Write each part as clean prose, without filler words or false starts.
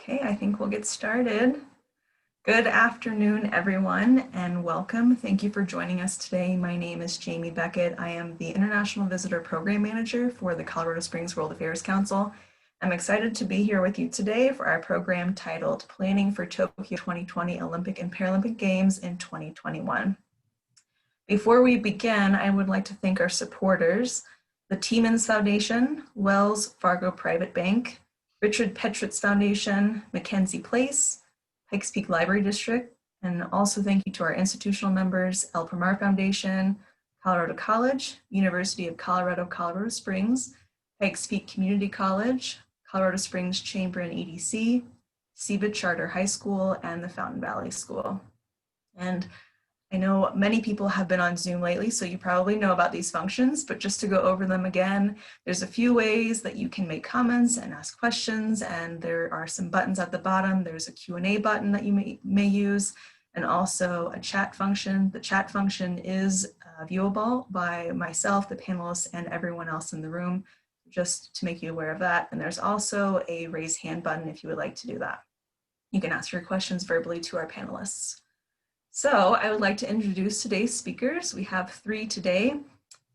Okay, I think we'll get started. Good afternoon, everyone, and welcome. Thank you for joining us today. My name is Jamie Beckett. I am the International Visitor Program Manager for the Colorado Springs World Affairs Council. I'm excited to be here with you today for our program titled Planning for Tokyo 2020 Olympic and Paralympic Games in 2021. Before we begin, I would like to thank our supporters, the Tiemens Foundation, Wells Fargo Private Bank, Richard Petritz Foundation, Mackenzie Place, Pikes Peak Library District, and also thank you to our institutional members, El Primar Foundation, Colorado College, University of Colorado, Colorado Springs, Pikes Peak Community College, Colorado Springs Chamber and EDC, SEBA Charter High School, and the Fountain Valley School. And I know many people have been on Zoom lately, so you probably know about these functions, but just to go over them again, there's a few ways that you can make comments and ask questions, and there are some buttons at the bottom. There's a Q&A button that you may use, and also a chat function. The chat function is viewable by myself, the panelists, and everyone else in the room, just to make you aware of that. And there's also a raise hand button if you would like to do that. You can ask your questions verbally to our panelists. So I would like to introduce today's speakers. We have three today.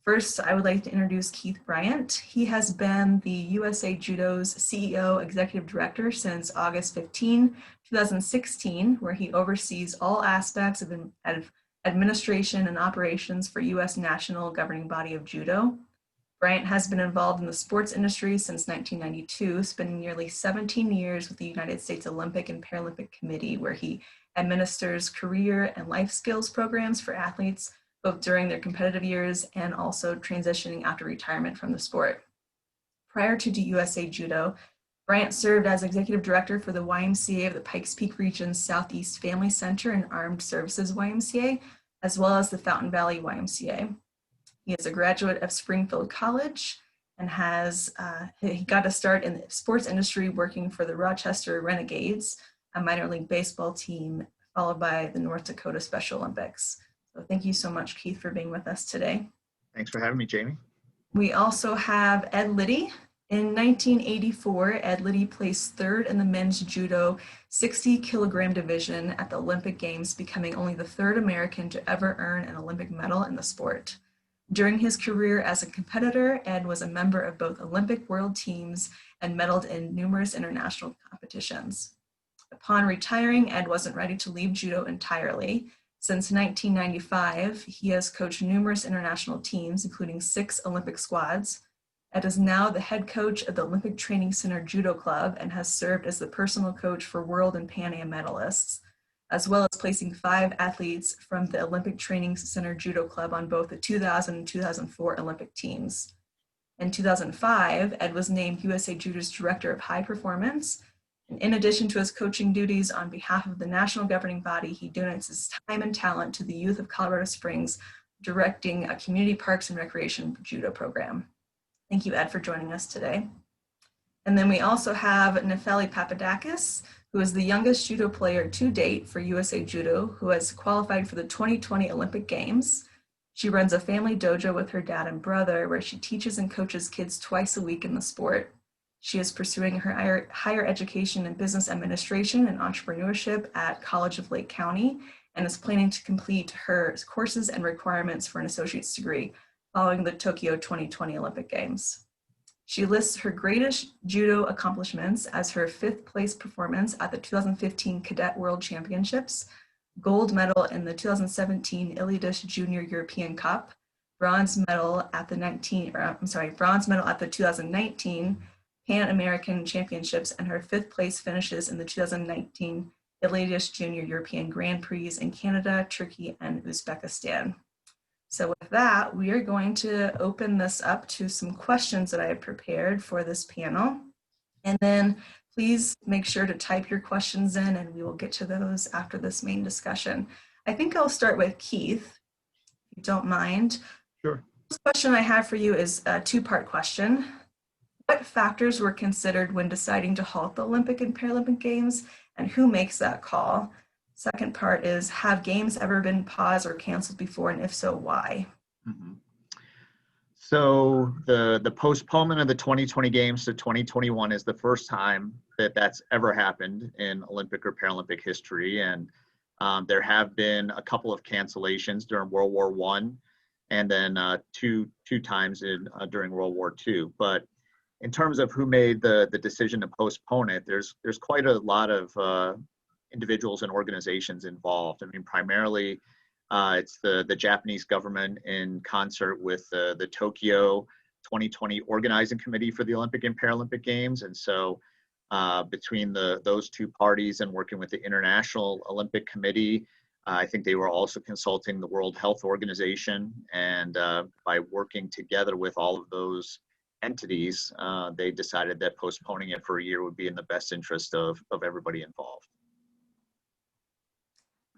First, I would like to introduce Keith Bryant. He has been the USA Judo's CEO Executive Director since August 15, 2016, where he oversees all aspects of administration and operations for US National Governing Body of Judo. Bryant has been involved in the sports industry since 1992, spending nearly 17 years with the United States Olympic and Paralympic Committee, where he administers career and life skills programs for athletes, both during their competitive years and also transitioning after retirement from the sport. Prior to USA Judo, Bryant served as Executive Director for the YMCA of the Pikes Peak Region's Southeast Family Center and Armed Services YMCA, as well as the Fountain Valley YMCA. He is a graduate of Springfield College and he got a start in the sports industry working for the Rochester Renegades, a minor league baseball team, followed by the North Dakota Special Olympics. So thank you so much, Keith, for being with us today. Thanks for having me, Jamie. We also have Ed Liddie. In 1984, Ed Liddie placed third in the men's judo 60 kilogram division at the Olympic Games, becoming only the third American to ever earn an Olympic medal in the sport. During his career as a competitor, Ed was a member of both Olympic world teams and medaled in numerous international competitions. Upon retiring, Ed wasn't ready to leave judo entirely. Since 1995, he has coached numerous international teams, including 6 Olympic squads. Ed is now the head coach of the Olympic Training Center Judo Club and has served as the personal coach for World and Pan Am medalists, as well as placing 5 athletes from the Olympic Training Center Judo Club on both the 2000 and 2004 Olympic teams. In 2005, Ed was named USA Judo's Director of High Performance. And in addition to his coaching duties on behalf of the national governing body, he donates his time and talent to the youth of Colorado Springs, directing a community parks and recreation judo program. Thank you, Ed, for joining us today. And then we also have Nefeli Papadakis, who is the youngest judo player to date for USA Judo, who has qualified for the 2020 Olympic Games. She runs a family dojo with her dad and brother, where she teaches and coaches kids twice a week in the sport. She is pursuing her higher education in business administration and entrepreneurship at College of Lake County and is planning to complete her courses and requirements for an associate's degree following the Tokyo 2020 Olympic Games. She lists her greatest judo accomplishments as her 5th place performance at the 2015 Cadet World Championships, gold medal in the 2017 Iliadis Junior European Cup, bronze medal at the 2019 Pan American Championships, and her 5th place finishes in the 2019 Iliadis Junior European Grand Prix in Canada, Turkey, and Uzbekistan. So with that, we are going to open this up to some questions that I have prepared for this panel. And then please make sure to type your questions in and we will get to those after this main discussion. I think I'll start with Keith, if you don't mind. Sure. This question I have for you is a 2-part question. What factors were considered when deciding to halt the Olympic and Paralympic Games, and who makes that call? Second part is, have games ever been paused or canceled before, and if so, why? Mm-hmm. So the postponement of the 2020 games to 2021 is the first time that that's ever happened in Olympic or Paralympic history. And there have been a couple of cancellations during World War I, and then two times during World War II. But in terms of who made the decision to postpone it, there's quite a lot of individuals and organizations involved. I mean, primarily it's the Japanese government in concert with the Tokyo 2020 organizing committee for the Olympic and Paralympic Games. And so between those two parties and working with the International Olympic Committee, I think they were also consulting the World Health Organization. And by working together with all of those entities, they decided that postponing it for a year would be in the best interest of everybody involved.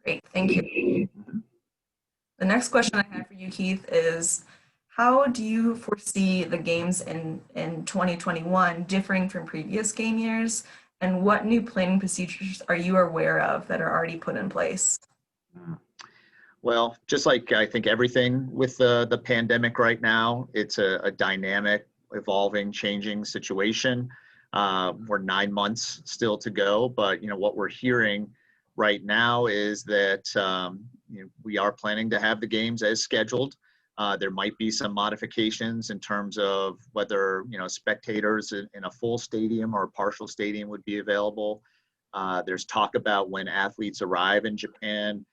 Great, thank you. The next question I have for you, Keith, is how do you foresee the games in 2021 differing from previous game years? And what new planning procedures are you aware of that are already put in place? Well, just like I think everything with the pandemic right now, it's a dynamic, evolving, changing situation. We're 9 months still to go, but what we're hearing right now is that we are planning to have the games as scheduled. There might be some modifications in terms of whether spectators in a full stadium or a partial stadium would be available. There's talk about when athletes arrive in Japan,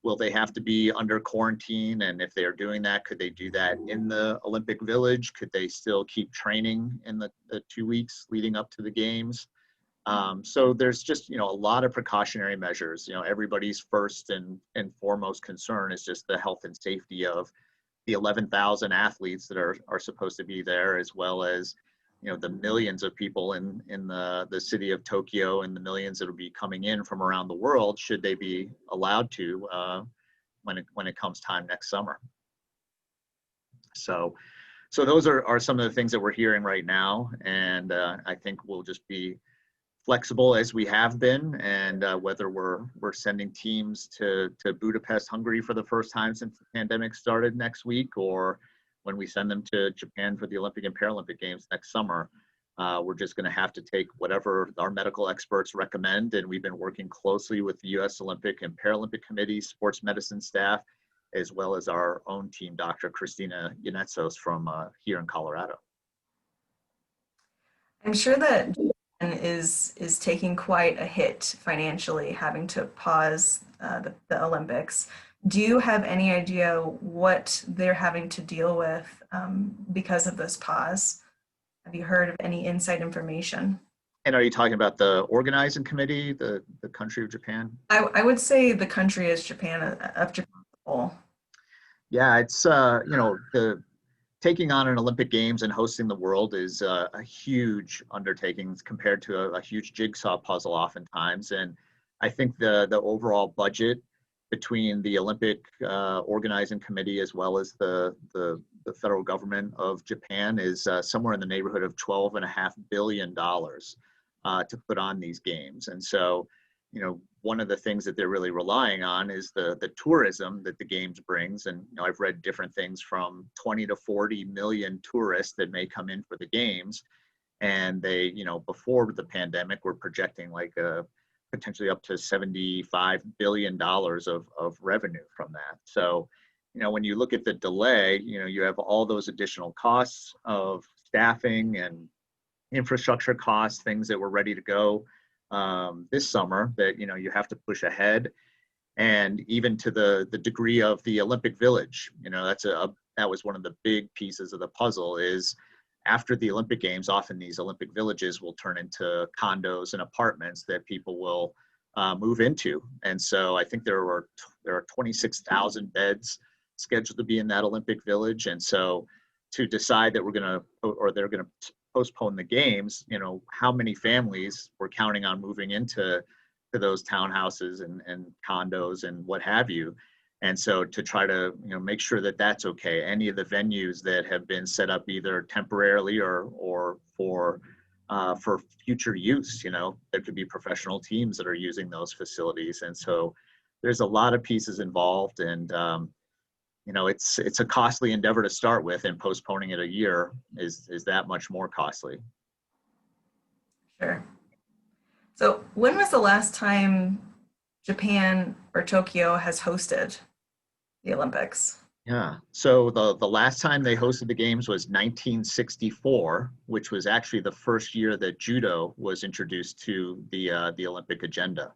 will they have to be under quarantine? And if they are doing that, could they do that in the Olympic Village? Could they still keep training in the 2 weeks leading up to the games? So there's just, a lot of precautionary measures. Everybody's first and foremost concern is just the health and safety of the 11,000 athletes that are supposed to be there, as well as, the millions of people in the city of Tokyo and the millions that will be coming in from around the world, should they be allowed to when it comes time next summer. So those are some of the things that we're hearing right now, and I think we'll just be flexible as we have been, and whether we're sending teams to Budapest, Hungary for the first time since the pandemic started next week, or when we send them to Japan for the Olympic and Paralympic Games next summer, we're just going to have to take whatever our medical experts recommend. And we've been working closely with the U.S. Olympic and Paralympic Committee, sports medicine staff, as well as our own team, Dr. Christina Yanetsos from here in Colorado. I'm sure that Japan is taking quite a hit financially, having to pause the Olympics. Do you have any idea what they're having to deal with because of this pause? Have you heard of any inside information? And are you talking about the organizing committee, the country of Japan? I would say the country is Japan, of Japan as a whole. Yeah, it's taking on an Olympic Games and hosting the world is a huge undertaking compared to a huge jigsaw puzzle oftentimes. And I think the overall budget between the Olympic organizing committee as well as the federal government of Japan is somewhere in the neighborhood of $12.5 billion to put on these games. And so, one of the things that they're really relying on is the tourism that the games brings. And I've read different things from 20 to 40 million tourists that may come in for the games. And they, before the pandemic, were projecting like potentially up to $75 billion of revenue from that. So, when you look at the delay, you have all those additional costs of staffing and infrastructure costs, things that were ready to go this summer that, you have to push ahead. And even to the degree of the Olympic Village, that was one of the big pieces of the puzzle. Is after the Olympic Games, often these Olympic villages will turn into condos and apartments that people will move into. And so I think there are 26,000 beds scheduled to be in that Olympic Village. And so to decide that they're going to postpone the games, how many families were counting on moving into those townhouses and condos and what have you. And so to try to make sure that that's okay, any of the venues that have been set up either temporarily or for future use, there could be professional teams that are using those facilities. And so there's a lot of pieces involved, and it's a costly endeavor to start with, and postponing it a year is that much more costly. Sure. So when was the last time Japan or Tokyo has hosted the Olympics? Yeah. So the last time they hosted the games was 1964, which was actually the first year that judo was introduced to the Olympic agenda.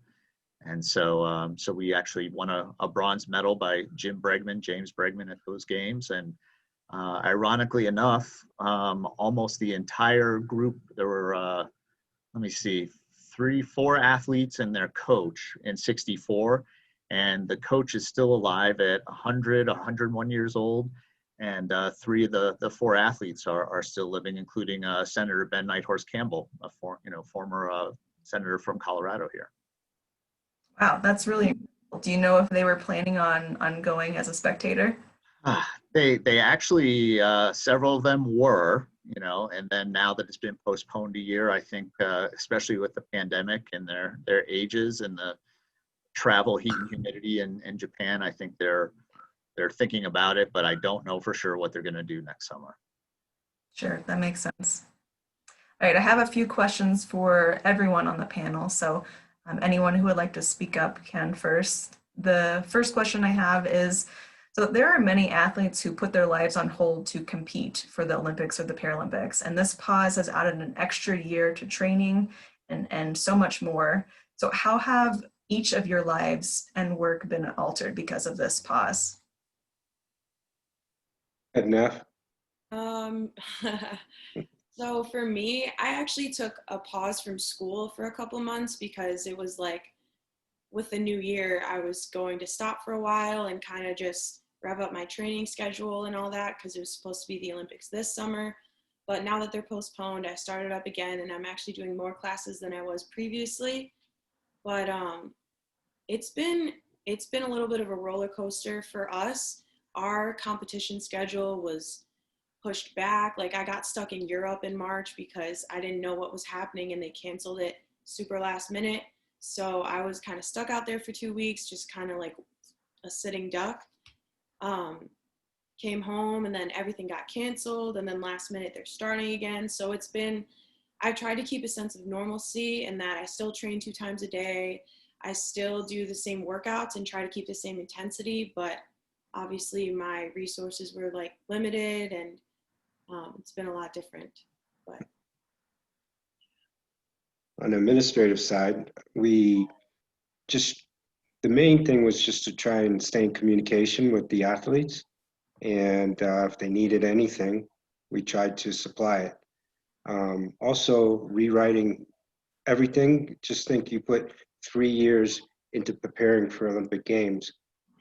And so we actually won a bronze medal by James Bregman at those games. And ironically enough, almost the entire group, there were, let me see, 4 athletes and their coach in 64. And the coach is still alive at 100, 101 years old. And 3 of the 4 athletes are still living, including Senator Ben Nighthorse Campbell, former senator from Colorado here. Wow, that's really cool. Do you know if they were planning on going as a spectator? They actually several of them were, and then now that it's been postponed a year, I think especially with the pandemic and their ages and the travel, heat and humidity in Japan, I think they're thinking about it, but I don't know for sure what they're going to do next summer. Sure, that makes sense. All right, I have a few questions for everyone on the panel, so anyone who would like to speak up can first. The first question I have is, so there are many athletes who put their lives on hold to compete for the Olympics or the Paralympics, and this pause has added an extra year to training and so much more. So how have each of your lives and work been altered because of this pause? Enough. Um, so for me, I actually took a pause from school for a couple months because it was like with the new year, I was going to stop for a while and kind of just rev up my training schedule and all that because it was supposed to be the Olympics this summer. But now that they're postponed, I started up again and I'm actually doing more classes than I was previously. But it's been a little bit of a roller coaster for us. Our competition schedule was pushed back. Like I got stuck in Europe in March because I didn't know what was happening and they canceled it super last minute. So I was kind of stuck out there for 2 weeks, just kind of like a sitting duck. Came home and then everything got canceled and then last minute they're starting again. So I tried to keep a sense of normalcy and that I still train 2 times a day. I still do the same workouts and try to keep the same intensity, but obviously my resources were like limited and it's been a lot different. But On the administrative side, the main thing was just to try and stay in communication with the athletes. And if they needed anything, we tried to supply it. Also, rewriting everything. Just think you put 3 years into preparing for Olympic Games.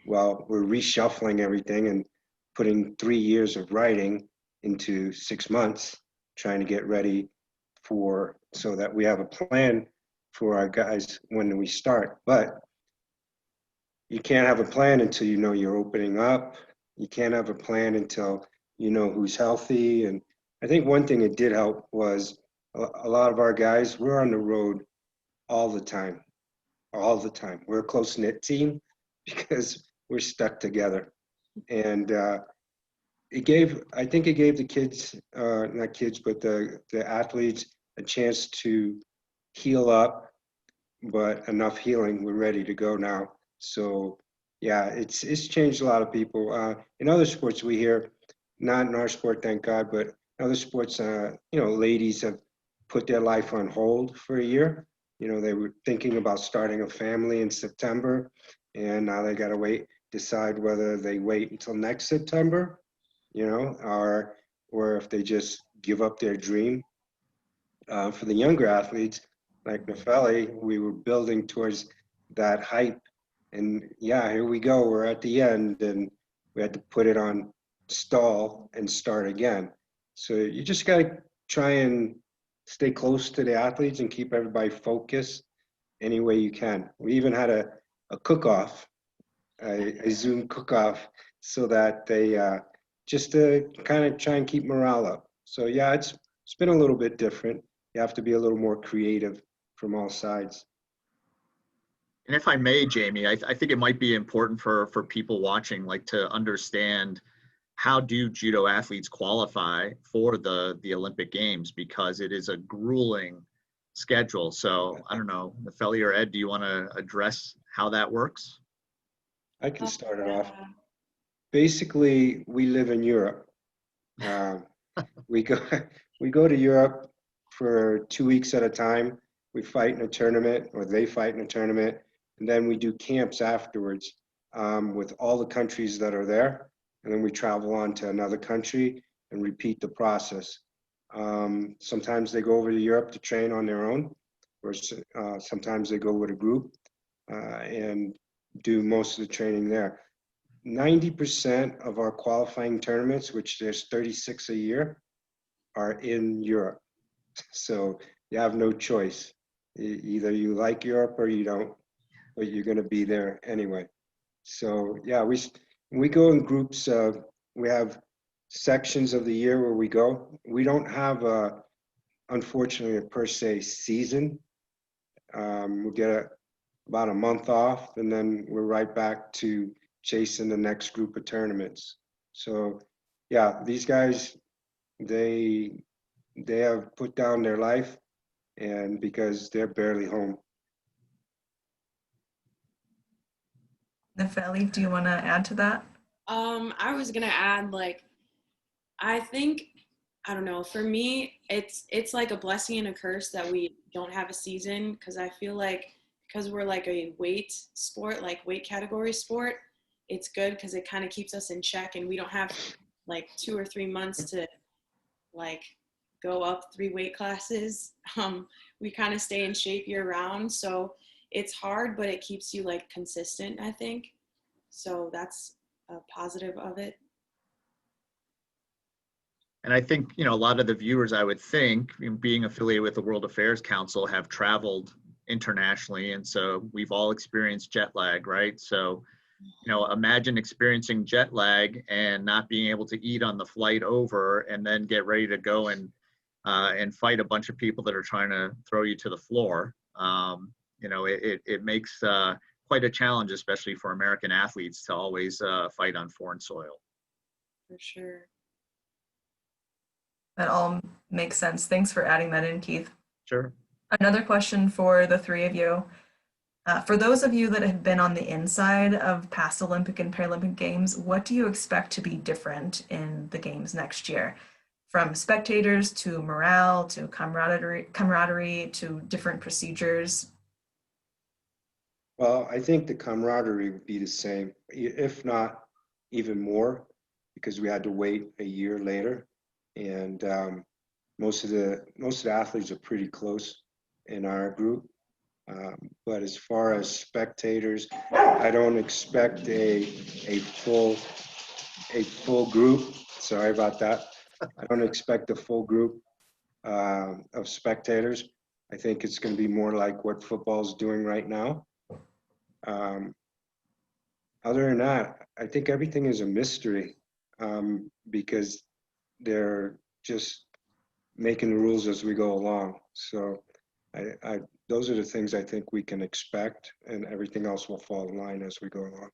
Well, we're reshuffling everything and putting 3 years of writing into 6 months, trying to get ready so that we have a plan for our guys when we start. But you can't have a plan until you know you're opening up. You can't have a plan until you know who's healthy. And I think one thing that did help was a lot of our guys, we're on the road all the time. We're a close-knit team because we're stuck together. And I think it gave the kids, not kids, but the athletes a chance to heal up, but enough healing, we're ready to go now. So yeah, it's changed a lot of people. In other sports we hear, not in our sport, thank God, but in other sports, ladies have put their life on hold for a year. They were thinking about starting a family in September, and now they got to decide whether they wait until next September, or if they just give up their dream. For the younger athletes, like Nefeli, we were building towards that hype. And yeah, here we go. We're at the end, and we had to put it on stall and start again. So you just got to try and stay close to the athletes and keep everybody focused any way you can. We even had a cook-off, a Zoom cook-off, so that they just to kind of try and keep morale up. So yeah, it's been a little bit different. You have to be a little more creative from all sides. And if I may, Jamie, I think it might be important for people watching, like, to understand how do judo athletes qualify for the Olympic Games, because it is a grueling schedule. So I don't know, Nefeli or Ed, do you want to address how that works? I can start it off. Yeah. Basically, we live in Europe. Um, we go we go to Europe for 2 weeks at a time. We fight in a tournament, or they fight in a tournament, and then we do camps afterwards with all the countries that are there, and then we travel on to another country and repeat the process. Sometimes they go over to Europe to train on their own, or sometimes they go with a group and do most of the training there. 90% of our qualifying tournaments, which there's 36 a year, are in Europe. So you have no choice. Either you like Europe or you don't, but you're going to be there anyway. So yeah, we go in groups. We have sections of the year where we go. We don't have unfortunately a per se season. We get about a month off, and then we're right back to chasing the next group of tournaments. So yeah, these guys, they have put down their life, and because they're barely home. Nefeli, do you want to add to that? I was gonna add, like, I think, I don't know, for me, it's like a blessing and a curse that we don't have a season, because I feel like because we're like a weight sport, like weight category sport, it's good because it kind of keeps us in check, and we don't have like 2 or 3 months to like go up 3 weight classes. We kind of stay in shape year round, so it's hard, but it keeps you like consistent, I think. So that's a positive of it. And I think, a lot of the viewers, I would think, being affiliated with the World Affairs Council, have traveled internationally. And so we've all experienced jet lag, right? So, imagine experiencing jet lag and not being able to eat on the flight over, and then get ready to go and fight a bunch of people that are trying to throw you to the floor. It makes quite a challenge, especially for American athletes, to always fight on foreign soil. For sure. That all makes sense. Thanks for adding that in, Keith. Sure. Another question for the three of you. For those of you that have been on the inside of past Olympic and Paralympic Games, what do you expect to be different in the Games next year? From spectators to morale to camaraderie to different procedures? Well, I think the camaraderie would be the same, if not even more, because we had to wait a year later, and most of the athletes are pretty close in our group. But as far as spectators, I don't expect a full group. Sorry about that. I don't expect a full group of spectators. I think it's going to be more like what football's doing right now. Other than that, I think everything is a mystery because they're just making the rules as we go along. So those are the things I think we can expect, and everything else will fall in line as we go along.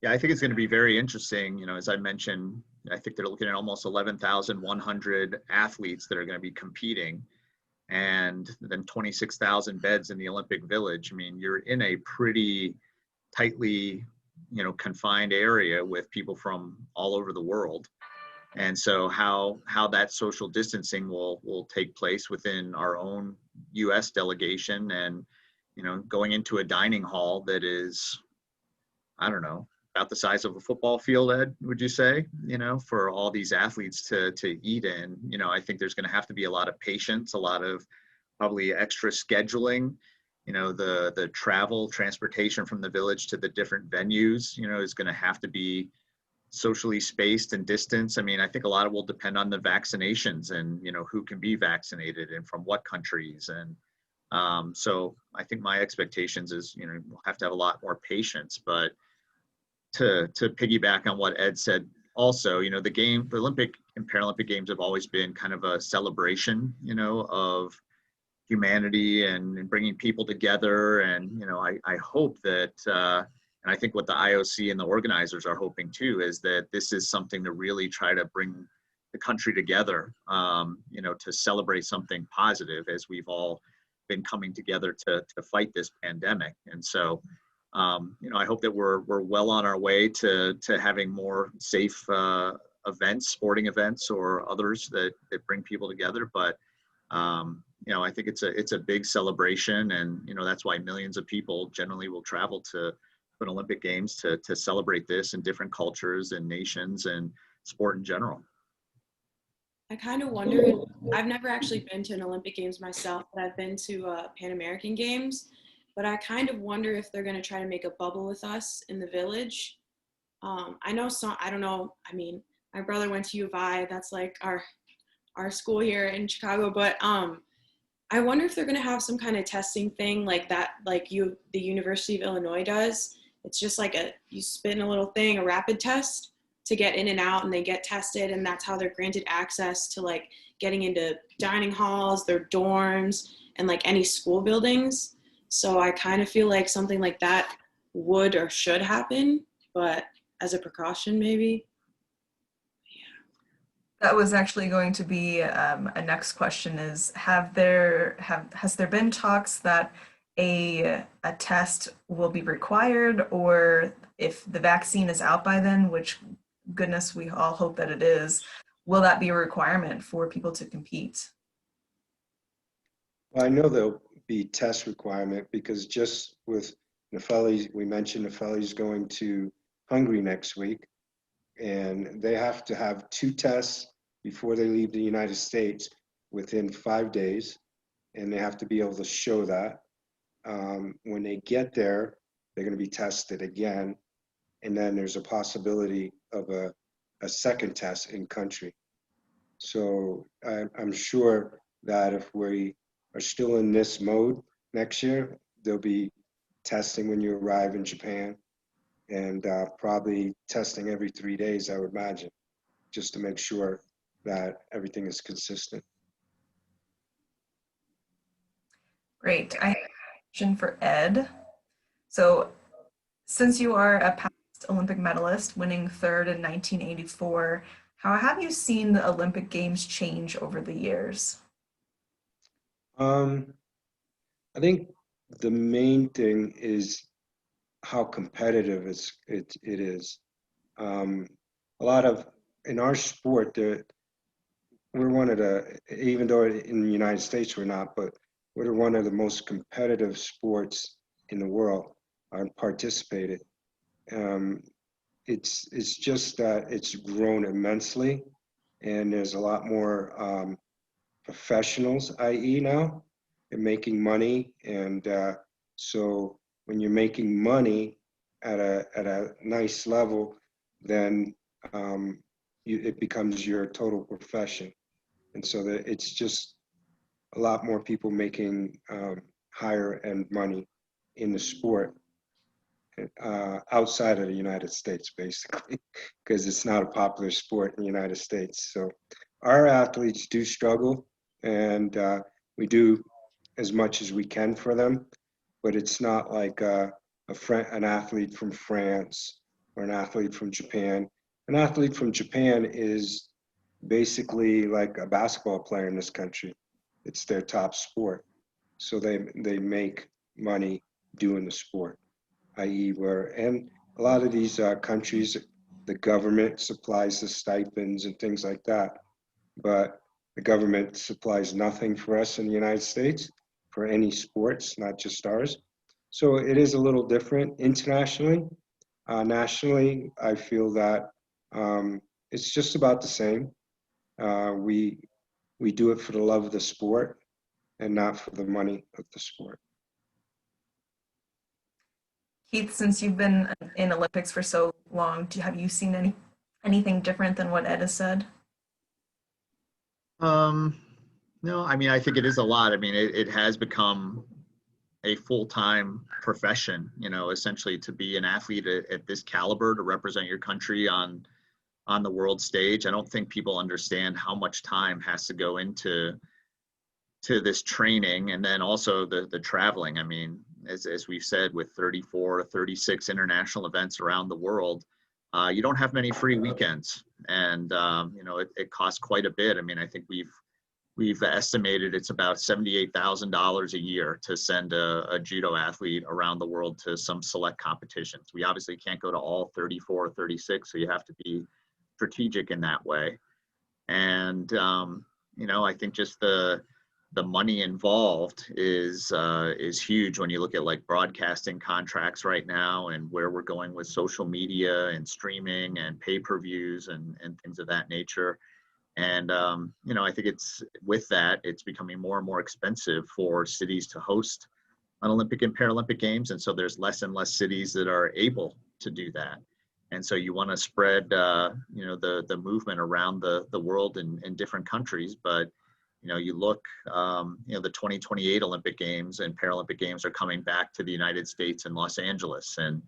Yeah, I think it's going to be very interesting. As I mentioned, I think they're looking at almost 11,100 athletes that are going to be competing, and then 26,000 beds in the Olympic Village. I mean, you're in a pretty tightly, confined area with people from all over the world. And so how that social distancing will take place within our own U.S. delegation, and, going into a dining hall that is, I don't know, about the size of a football field, Ed, would you say, for all these athletes to eat in. I think there's going to have to be a lot of patience, a lot of probably extra scheduling. The transportation from the village to the different venues, is going to have to be socially spaced and distanced. I mean, I think a lot of will depend on the vaccinations and, who can be vaccinated and from what countries. And so I think my expectations is, we'll have to have a lot more patience. But to piggyback on what Ed said, also, the Olympic and Paralympic Games have always been kind of a celebration, of humanity and bringing people together. And, I hope that, and I think what the IOC and the organizers are hoping too, is that this is something to really try to bring the country together, to celebrate something positive as we've all been coming together to fight this pandemic. And so, I hope that we're well on our way to having more safe events, sporting events, or others that bring people together. But I think it's a big celebration, and that's why millions of people generally will travel to an Olympic Games to celebrate this in different cultures and nations and sport in general. I kind of wonder, I've never actually been to an Olympic Games myself, but I've been to Pan American Games. But I kind of wonder if they're going to try to make a bubble with us in the village. I know some, I don't know. I mean, my brother went to U of I. That's like our school here in Chicago. But I wonder if they're going to have some kind of testing thing like that, like the University of Illinois does. It's just like you spin a little thing, a rapid test to get in and out, and they get tested, and that's how they're granted access to like getting into dining halls, their dorms, and like any school buildings. So I kind of feel like something like that would or should happen, but as a precaution, maybe. That was actually going to be a next question is, has there been talks that a test will be required, or if the vaccine is out by then, which goodness, we all hope that it is, will that be a requirement for people to compete? Well, I know there'll be test requirement because just with Nefeli, we mentioned Nefeli's going to Hungary next week, and they have to have 2 tests before they leave the United States within 5 days, and they have to be able to show that. When they get there, they're going to be tested again, and then there's a possibility of a second test in country. So I'm sure that if we are still in this mode next year, there'll be testing when you arrive in Japan, and probably testing every 3 days, I would imagine, just to make sure that everything is consistent. Great. I have a question for Ed. So since you are a past Olympic medalist, winning 3rd in 1984, how have you seen the Olympic Games change over the years? I think the main thing is how competitive it is. A lot of, in our sport, we're one of the, even though in the United States we're not, but we're one of the most competitive sports in the world participated. It's just that it's grown immensely, and there's a lot more professionals, i.e. now, and making money. And so when you're making money at a nice level, then it becomes your total profession. And so that it's just a lot more people making higher end money in the sport outside of the United States, basically, because it's not a popular sport in the United States. So our athletes do struggle, and we do as much as we can for them, but it's not like an athlete from France or an athlete from Japan. An athlete from Japan is basically like a basketball player in this country. It's their top sport. So they make money doing the sport, i.e. and a lot of these countries, the government supplies the stipends and things like that. But the government supplies nothing for us in the United States for any sports, not just ours. So it is a little different internationally. Nationally, I feel that it's just about the same. We do it for the love of the sport and not for the money of the sport. Keith, since you've been in Olympics for so long, have you seen anything different than what Ed has said? No, I mean, I think it is a lot. I mean, it has become a full-time profession, essentially, to be an athlete at this caliber, to represent your country on the world stage. I don't think people understand how much time has to go into this training, and then also the traveling. I mean, as we've said, with 34 or 36 international events around the world, you don't have many free weekends, and it costs quite a bit. I mean, I think we've estimated it's about $78,000 a year to send a judo athlete around the world to some select competitions. We obviously can't go to all 34 or 36, so you have to be strategic in that way. And I think just the money involved is huge when you look at like broadcasting contracts right now and where we're going with social media and streaming and pay-per-views and things of that nature. And I think it's becoming more and more expensive for cities to host an Olympic and Paralympic Games, and so there's less and less cities that are able to do that. And so you want to spread the movement around the world in different countries, but you look, the 2028 Olympic Games and Paralympic Games are coming back to the United States in Los Angeles, and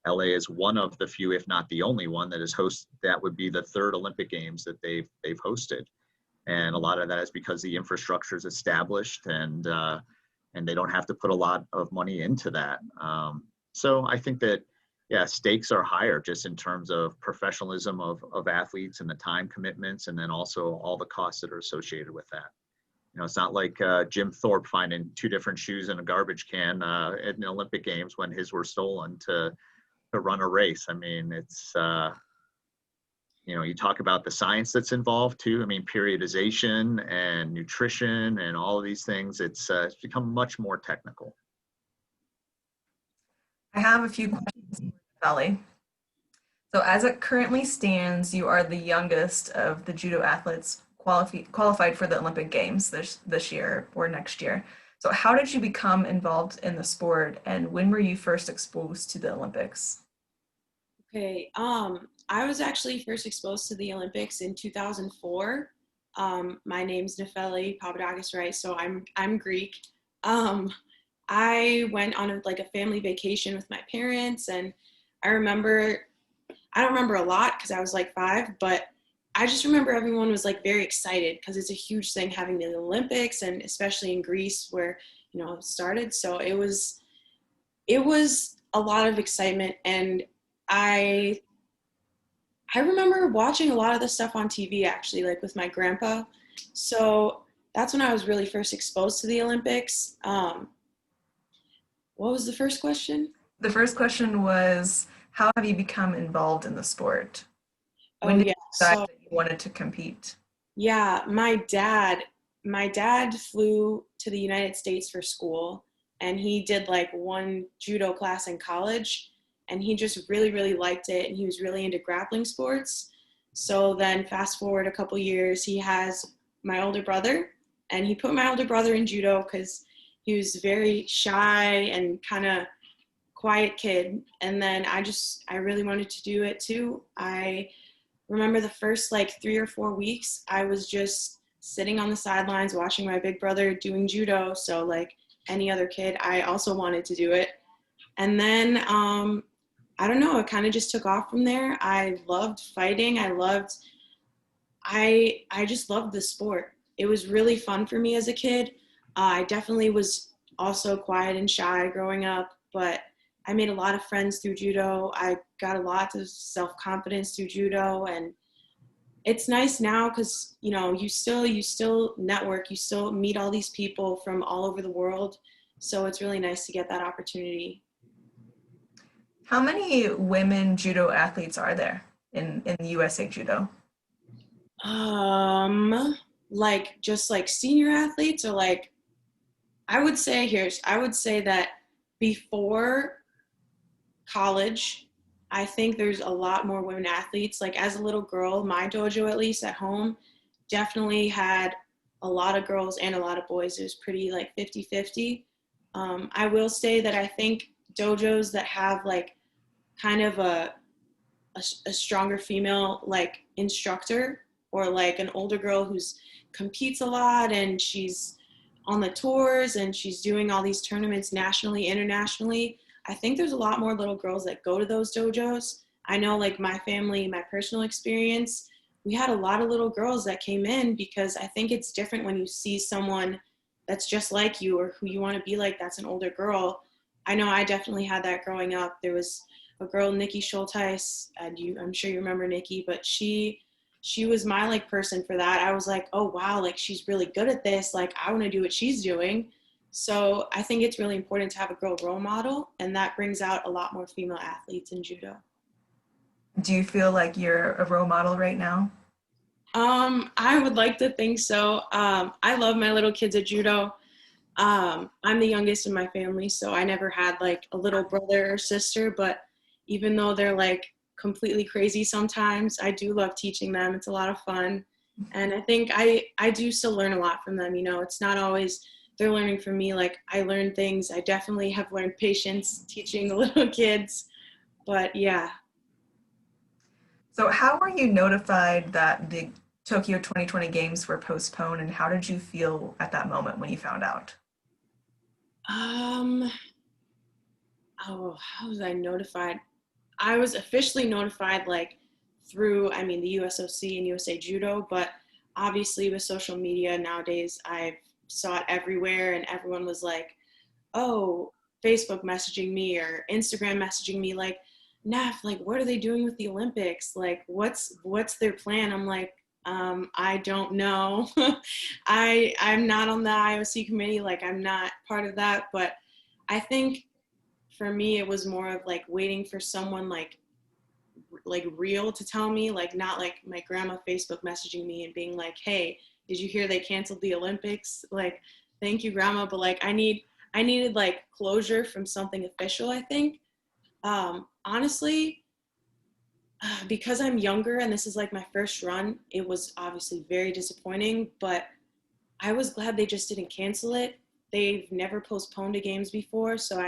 LA is one of the few, if not the only one, that would be the third Olympic Games that they've hosted. And a lot of that is because the infrastructure is established, and they don't have to put a lot of money into that. So I think that, stakes are higher just in terms of professionalism of athletes and the time commitments, and then also all the costs that are associated with that. It's not like Jim Thorpe finding 2 different shoes in a garbage can at an Olympic Games when his were stolen to run a race. I mean, it's, you talk about the science that's involved too. I mean, periodization and nutrition and all of these things, it's become much more technical. I have a few questions for Nefeli. So as it currently stands, you are the youngest of the judo athletes qualified for the Olympic Games this year or next year. So how did you become involved in the sport, and when were you first exposed to the Olympics? Okay, I was actually first exposed to the Olympics in 2004. My name's Nefeli Papadakis, right? So I'm Greek. I went on a family vacation with my parents, and I don't remember a lot because I was like 5, but I just remember everyone was like very excited because it's a huge thing having the Olympics, and especially in Greece where, it started. So it was a lot of excitement, and I remember watching a lot of the stuff on TV actually, like with my grandpa. So that's when I was really first exposed to the Olympics. What was the first question? The first question was, how have you become involved in the sport? When did you decide that you wanted to compete? Yeah, my dad flew to the United States for school, and he did like one judo class in college, and he just really, really liked it, and he was really into grappling sports. So then fast forward a couple years, he has my older brother, and he put my older brother in judo because he was very shy and kind of quiet kid. And then I really wanted to do it too. I remember the first 3 or 4 weeks, I was just sitting on the sidelines watching my big brother doing judo. So like any other kid, I also wanted to do it. And then, I don't know, it kind of just took off from there. I loved fighting. I just loved the sport. It was really fun for me as a kid. I definitely was also quiet and shy growing up, but I made a lot of friends through judo. I got a lot of self-confidence through judo, and it's nice now because, you still network, you still meet all these people from all over the world. So it's really nice to get that opportunity. How many women judo athletes are there in USA Judo? Just senior athletes, or I would say that before college, I think there's a lot more women athletes. Like as a little girl, my dojo, at least at home, definitely had a lot of girls and a lot of boys. It was pretty 50-50. I will say that I think dojos that have kind of a stronger female instructor, or an older girl who's competes a lot and she's on the tours and she's doing all these tournaments nationally, internationally, I think there's a lot more little girls that go to those dojos. I know my family, my personal experience, we had a lot of little girls that came in because I think it's different when you see someone that's just like you or who you want to be like, that's an older girl. I know I definitely had that growing up. There was a girl, Nikki Schulteis, and I'm sure you remember Nikki, but she was my like person for that. I was like, oh wow, like she's really good at this. Like I want to do what she's doing. So I think it's really important to have a girl role model, and that brings out a lot more female athletes in judo. Do you feel like you're a role model right now? I would like to think so. I love my little kids at judo. I'm the youngest in my family, so I never had like a little brother or sister, but even though they're like completely crazy sometimes, I do love teaching them. It's a lot of fun. And I think I do still learn a lot from them. You know, it's not always they're learning from me. Like I learn things. I definitely have learned patience teaching the little kids, but yeah. So how were you notified that the Tokyo 2020 games were postponed, and how did you feel at that moment when you found out? Um, oh, how was I notified? I was officially notified like through, I mean, the USOC and USA Judo, but obviously with social media nowadays, I saw it everywhere, and everyone was like, oh, Facebook messaging me or Instagram messaging me like, Nef, like, what are they doing with the Olympics? Like, what's their plan? I'm like, I don't know. I'm not on the IOC committee. Like, I'm not part of that. But I think for me, it was more of like waiting for someone like real to tell me, like not like my grandma Facebook messaging me and being like, hey, did you hear they canceled the Olympics? Like, thank you, grandma, but like I needed like closure from something official, I think. Honestly, because I'm younger and this is like my first run, it was obviously very disappointing, but I was glad they just didn't cancel it. They've never postponed a games before, so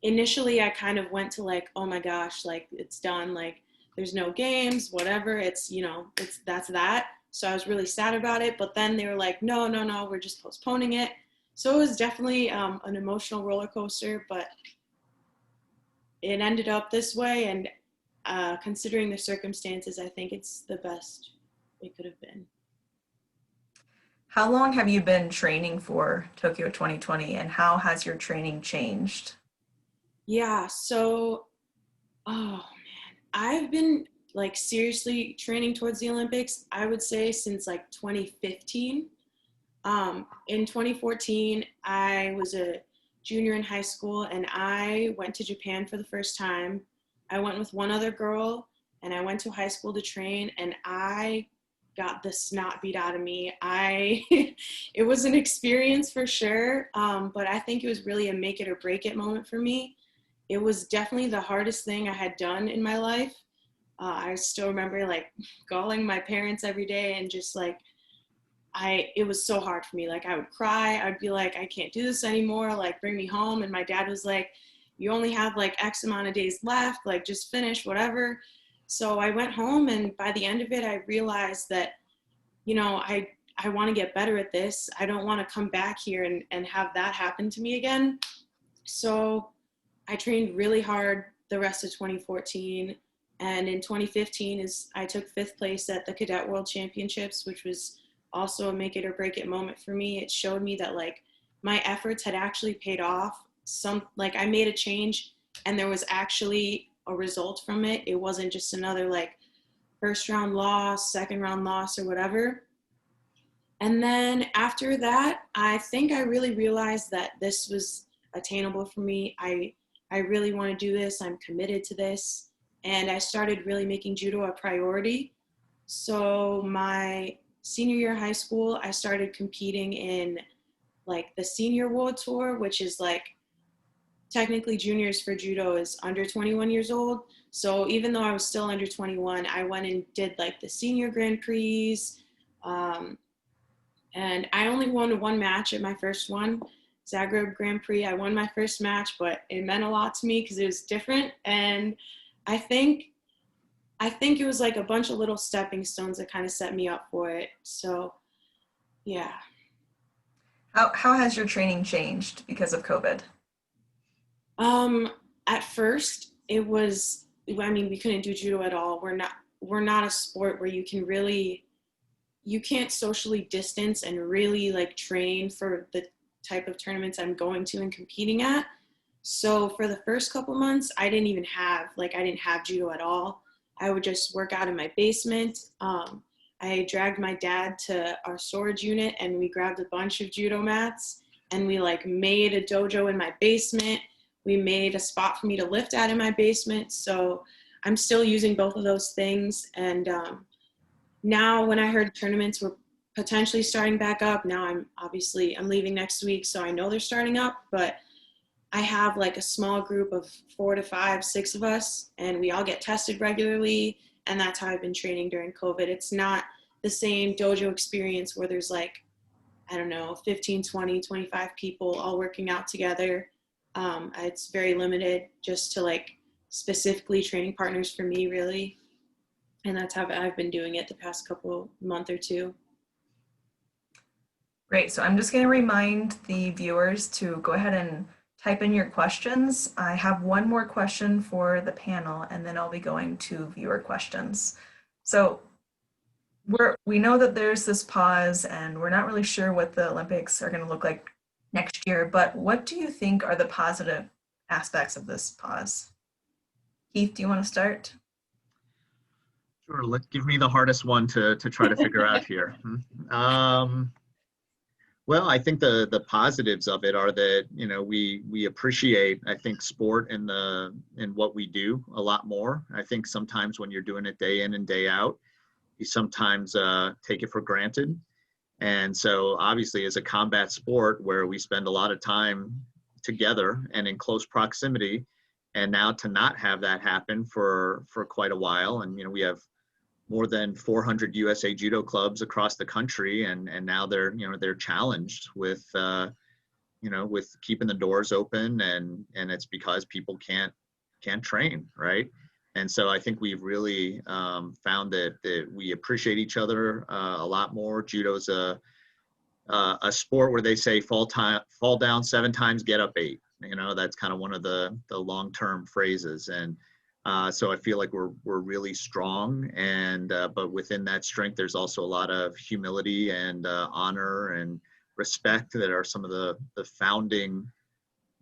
initially I kind of went to like, oh my gosh, like it's done, like there's no games, whatever, it's, you know, that's that. So I was really sad about it, but then they were like, no, we're just postponing it. So it was definitely an emotional roller coaster, but it ended up this way, and considering the circumstances, I think it's the best it could have been. How long have you been training for Tokyo 2020, and how has your training changed? Yeah, so, oh man, I've been like seriously training towards the Olympics, I would say since like 2015. In 2014, I was a junior in high school and I went to Japan for the first time. I went with one other girl and I went to high school to train, and I got the snot beat out of me. It was an experience for sure, but I think it was really a make it or break it moment for me. It was definitely the hardest thing I had done in my life. I still remember like calling my parents every day and just like, it was so hard for me. Like I would cry. I'd be like, I can't do this anymore. Like bring me home. And my dad was like, you only have like X amount of days left. Like just finish whatever. So I went home, and by the end of it, I realized that, you know, I want to get better at this. I don't want to come back here and have that happen to me again. So I trained really hard the rest of 2014. And in 2015 I took 5th place at the Cadet World Championships, which was also a make it or break it moment for me. It showed me that like my efforts had actually paid off. Like I made a change and there was actually a result from it. It wasn't just another like first round loss, second round loss, or whatever. And then after that, I think I really realized that this was attainable for me. I really want to do this. I'm committed to this. And I started really making judo a priority. So my senior year of high school, I started competing in like the senior world tour, which is like technically juniors for judo is under 21 years old. So even though I was still under 21, I went and did like the senior Grand Prix. And I only won one match at my first one, Zagreb Grand Prix. I won my first match, but it meant a lot to me because it was different. And I think it was like a bunch of little stepping stones that kind of set me up for it. So, yeah. How has your training changed because of COVID? At first, it was, I mean, we couldn't do judo at all. We're not a sport where you can't socially distance and really like train for the type of tournaments I'm going to and competing at. So for the first couple months, I didn't have judo at all. I would just work out in my basement. I dragged my dad to our storage unit and we grabbed a bunch of judo mats and we like made a dojo in my basement. We made a spot for me to lift at in my basement. So I'm still using both of those things. And now when I heard tournaments were potentially starting back up, now I'm leaving next week. So I know they're starting up, but I have like a small group of 4 to 5, 6 of us, and we all get tested regularly. And that's how I've been training during COVID. It's not the same dojo experience where there's like, I don't know, 15, 20, 25 people all working out together. It's very limited just to like specifically training partners for me, really. And that's how I've been doing it the past month or two. Great. So I'm just going to remind the viewers to go ahead and type in your questions. I have one more question for the panel, and then I'll be going to viewer questions. So we know that there's this pause, and we're not really sure what the Olympics are going to look like next year, but what do you think are the positive aspects of this pause? Keith, do you want to start? Sure, give me the hardest one to try to figure out here. Well, I think the positives of it are that, you know, we appreciate, I think, sport in what we do a lot more. I think sometimes when you're doing it day in and day out, you sometimes take it for granted. And so obviously as a combat sport where we spend a lot of time together and in close proximity, and now to not have that happen for quite a while, and, you know, we have more than 400 USA Judo clubs across the country, and now they're challenged with with keeping the doors open, and it's because people can't train, right? And so I think we've really found that we appreciate each other a lot more. Judo's a sport where they say fall down 7 times, get up 8. You know, that's kind of one of the long-term phrases. And so I feel like we're really strong, and but within that strength, there's also a lot of humility and honor and respect that are some of the founding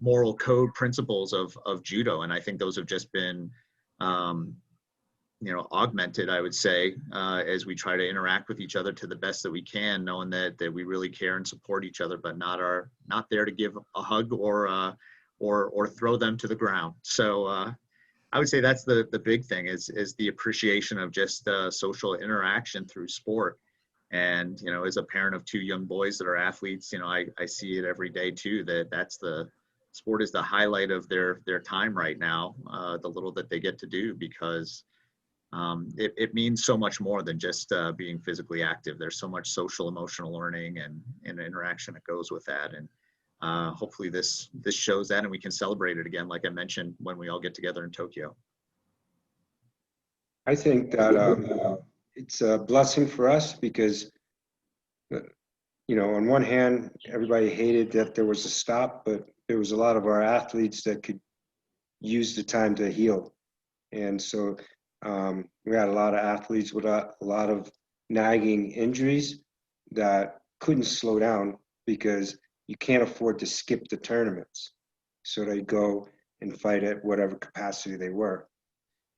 moral code principles of judo. And I think those have just been augmented, I would say, as we try to interact with each other to the best that we can, knowing that we really care and support each other, but not there to give a hug or throw them to the ground. So I would say that's the big thing is the appreciation of just social interaction through sport. And, you know, as a parent of 2 young boys that are athletes, you know, I see it every day too, that's the sport is the highlight of their time right now, the little that they get to do, because it means so much more than just being physically active. There's so much social, emotional learning and interaction that goes with that. And hopefully this shows that, and we can celebrate it again, like I mentioned, when we all get together in Tokyo. I think that it's a blessing for us because, you know, on one hand, everybody hated that there was a stop, but there was a lot of our athletes that could use the time to heal. And so we had a lot of athletes with a lot of nagging injuries that couldn't slow down because you can't afford to skip the tournaments. So they go and fight at whatever capacity they were.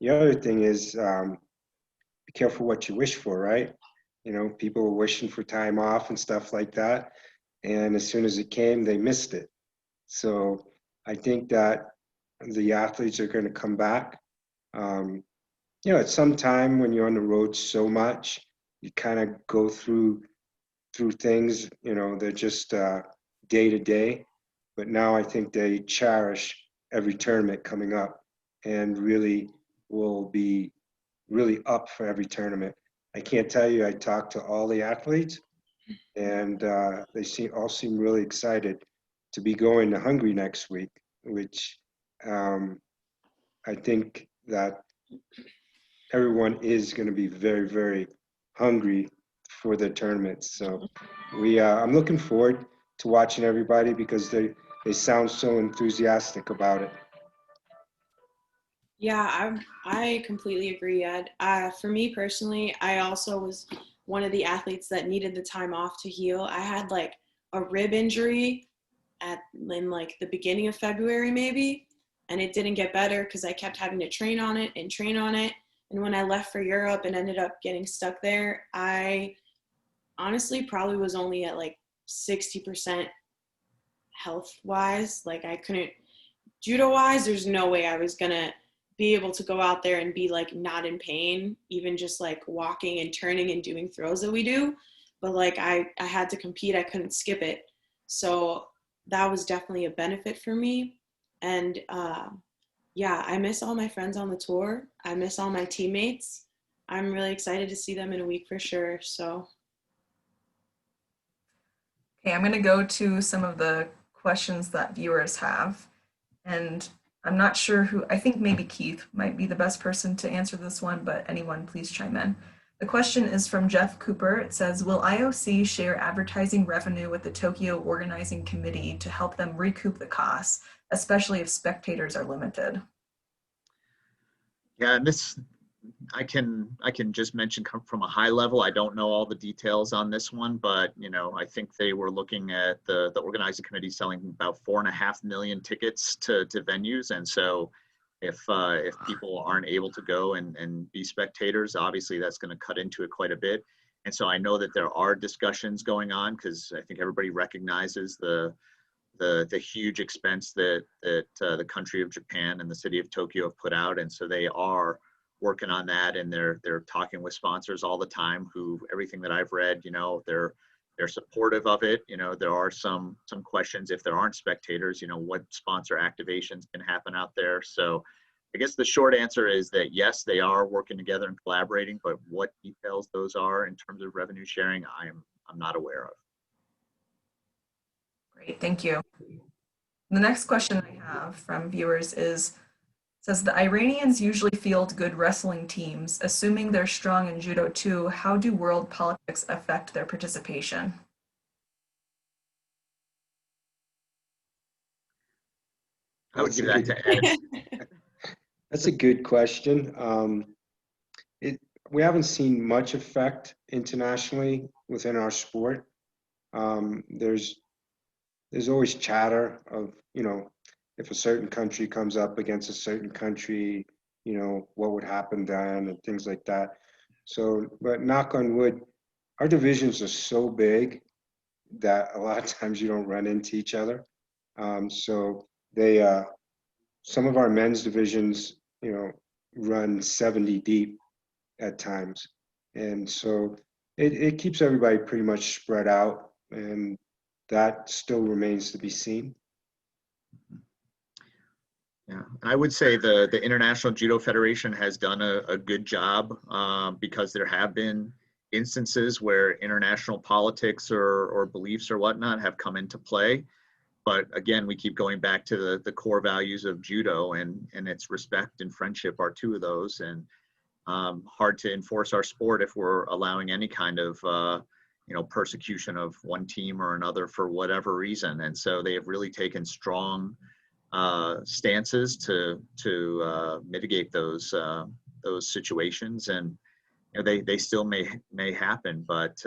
The other thing is be careful what you wish for, right? You know, people were wishing for time off and stuff like that. And as soon as it came, they missed it. So I think that the athletes are going to come back. You know, at some time when you're on the road so much, you kind of go through things, you know, they're just day to day. But now I think they cherish every tournament coming up and really will be really up for every tournament. I can't tell you, I talked to all the athletes, and they all seem really excited to be going to Hungary next week, which I think that everyone is going to be very, very hungry for the tournaments. So I'm looking forward to watching everybody because they sound so enthusiastic about it. Yeah, I completely agree, Ed. For me personally, I also was one of the athletes that needed the time off to heal. I had like a rib injury in like the beginning of February maybe, and it didn't get better because I kept having to train on it and train on it. And when I left for Europe and ended up getting stuck there, I honestly probably was only at like 60% health wise. Like I couldn't, judo wise, there's no way I was gonna be able to go out there and be like not in pain, even just like walking and turning and doing throws that we do. But like I had to compete, I couldn't skip it. So that was definitely a benefit for me. And yeah, I miss all my friends on the tour. I miss all my teammates. I'm really excited to see them in a week for sure. So Okay, I'm going to go to some of the questions that viewers have. And I'm not sure who, I think maybe Keith might be the best person to answer this one, but anyone please chime in. The question is from Jeff Cooper. It says, will IOC share advertising revenue with the Tokyo Organizing Committee to help them recoup the costs, especially if spectators are limited? Yeah, and this, I can just mention from a high level. I don't know all the details on this one, but I think they were looking at the organizing committee selling about 4.5 million tickets to venues, and so if people aren't able to go and be spectators, obviously that's going to cut into it quite a bit. And so I know that there are discussions going on because I think everybody recognizes the huge expense that the country of Japan and the city of Tokyo have put out, and so they are working on that, and they're talking with sponsors all the time who, everything that I've read, they're supportive of it. There are some questions if there aren't spectators, what sponsor activations can happen out there. So I guess the short answer is that yes, they are working together and collaborating, but what details those are in terms of revenue sharing, I'm not aware of. Great, thank you. The next question I have from viewers says the Iranians usually field good wrestling teams. Assuming they're strong in judo too, how do world politics affect their participation? I would give that to Ed. That's a good question. We haven't seen much effect internationally within our sport. There's always chatter of, if a certain country comes up against a certain country, what would happen then and things like that. So, but knock on wood, our divisions are so big that a lot of times you don't run into each other. So some of our men's divisions, run 70 deep at times. And so it keeps everybody pretty much spread out, and that still remains to be seen. Yeah, I would say the International Judo Federation has done a good job because there have been instances where international politics or beliefs or whatnot have come into play. But again, we keep going back to the core values of judo, and its respect and friendship are two of those. And hard to enforce our sport if we're allowing any kind of persecution of one team or another for whatever reason. And so they have really taken strong stances to mitigate those situations, and they still may happen, but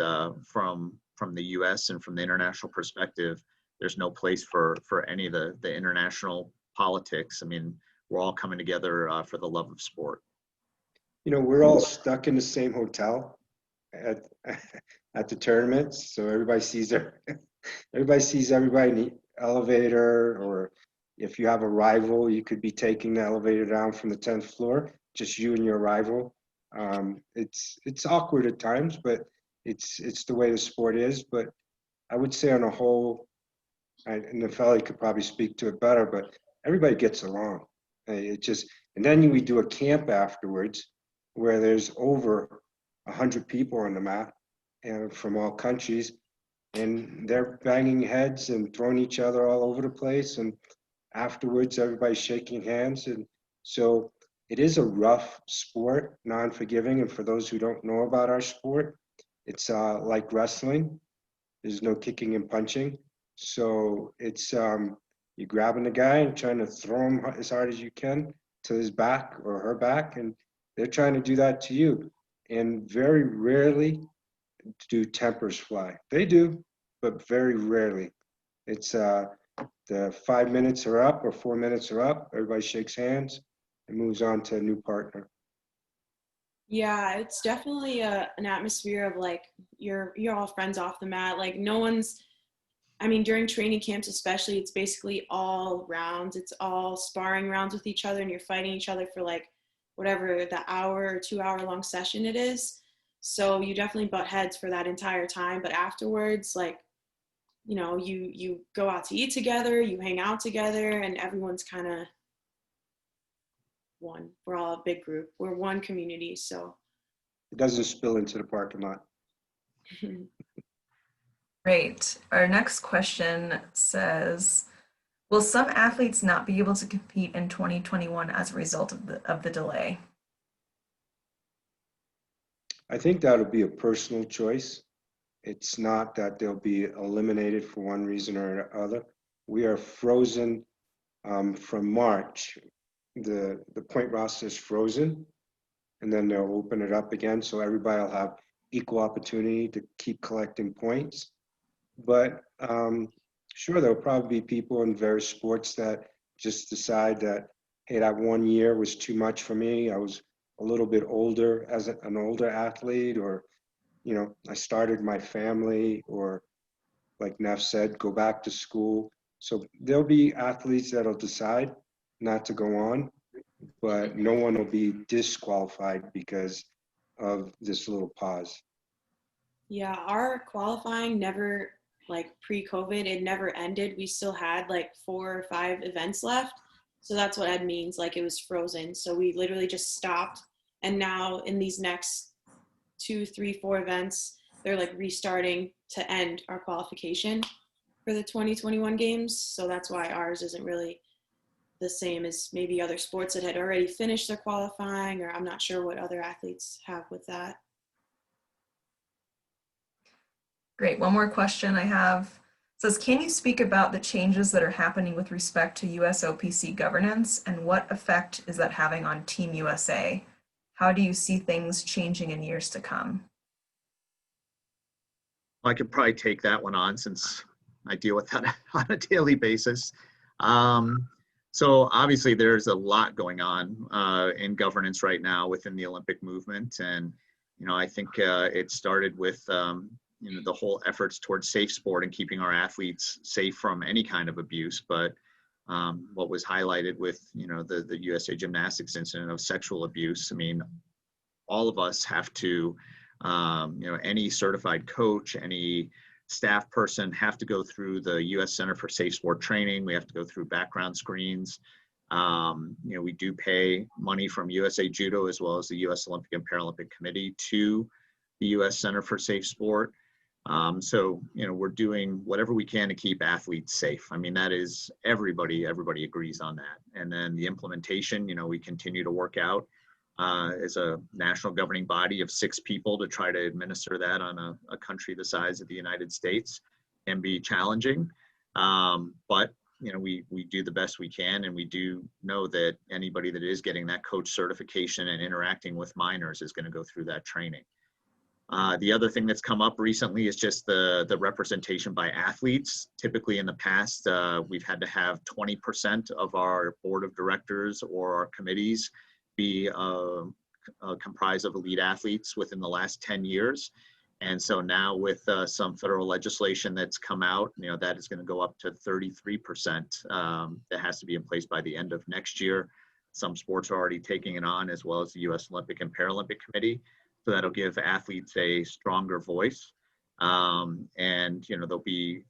from the U.S. and from the international perspective, there's no place for any of the international politics. I mean, we're all coming together for the love of sport. We're all stuck in the same hotel at the tournaments, so everybody sees everybody in the elevator, or if you have a rival, you could be taking the elevator down from the 10th floor, just you and your rival. It's awkward at times, but it's the way the sport is. But I would say on a whole, and Nefeli could probably speak to it better, but everybody gets along. And then we do a camp afterwards where there's over 100 people on the mat, and from all countries, and they're banging heads and throwing each other all over the place. And afterwards, everybody's shaking hands. And so it is a rough sport, non-forgiving. And for those who don't know about our sport, it's like wrestling. There's no kicking and punching. So it's you're grabbing the guy and trying to throw him as hard as you can to his back or her back, and they're trying to do that to you. And very rarely do tempers fly. They do, but very rarely. It's the 5 minutes are up or 4 minutes are up, everybody shakes hands and moves on to a new partner. Yeah, it's definitely an atmosphere of like you're all friends off the mat. Like no one's, I mean, during training camps especially, it's basically all rounds. It's all sparring rounds with each other, and you're fighting each other for like whatever the hour or 2 hour long session it is. So you definitely butt heads for that entire time. But afterwards, like, you know, you go out to eat together, you hang out together, and everyone's kind of one. We're all a big group. We're one community. So It doesn't spill into the parking lot. Great. Our next question says, will some athletes not be able to compete in 2021 as a result of the delay? I think that'll be a personal choice. It's not that they'll be eliminated for one reason or other. We are frozen from March. The point roster is frozen, and then they'll open it up again, so everybody will have equal opportunity to keep collecting points. But sure, there'll probably be people in various sports that just decide that, hey, that 1 year was too much for me. I was a little bit older as an older athlete, or, you know, I started my family, or like Neff said, go back to school. So there'll be athletes that'll decide not to go on, but no one will be disqualified because of this little pause. Yeah, our qualifying never, like pre-COVID, it never ended. We still had like 4 or 5 events left. So that's what Ed means, like it was frozen. So we literally just stopped. And now in these next 2, 3, 4 events, they're like restarting to end our qualification for the 2021 games. So that's why ours isn't really the same as maybe other sports that had already finished their qualifying, or I'm not sure what other athletes have with that. Great. One more question I have says, can you speak about the changes that are happening with respect to USOPC governance, and what effect is that having on Team USA? How do you see things changing in years to come? I could probably take that one on since I deal with that on a daily basis. So obviously there's a lot going on in governance right now within the Olympic movement. And, you know, I think it started with, you know, the whole efforts towards safe sport and keeping our athletes safe from any kind of abuse. But what was highlighted with, you know, the USA Gymnastics incident of sexual abuse, I mean, all of us have to, you know, any certified coach, any staff person have to go through the U.S. Center for Safe Sport Training. We have to go through background screens. You know, we do pay money from USA Judo as well as the U.S. Olympic and Paralympic Committee to the U.S. Center for Safe Sport. So, you know, we're doing whatever we can to keep athletes safe. I mean, that is everybody agrees on that. And then the implementation, you know, we continue to work out as a national governing body of 6 people to try to administer that on a country the size of the United States can be challenging. But, you know, we do the best we can, and we do know that anybody that is getting that coach certification and interacting with minors is going to go through that training. The other thing that's come up recently is just the representation by athletes. Typically in the past, we've had to have 20% of our board of directors or our committees be comprised of elite athletes within the last 10 years. And so now with some federal legislation that's come out, you know, that is going to go up to 33%. That has to be in place by the end of next year. Some sports are already taking it on, as well as the U.S. Olympic and Paralympic Committee. So that'll give athletes a stronger voice. And, you know, there'll be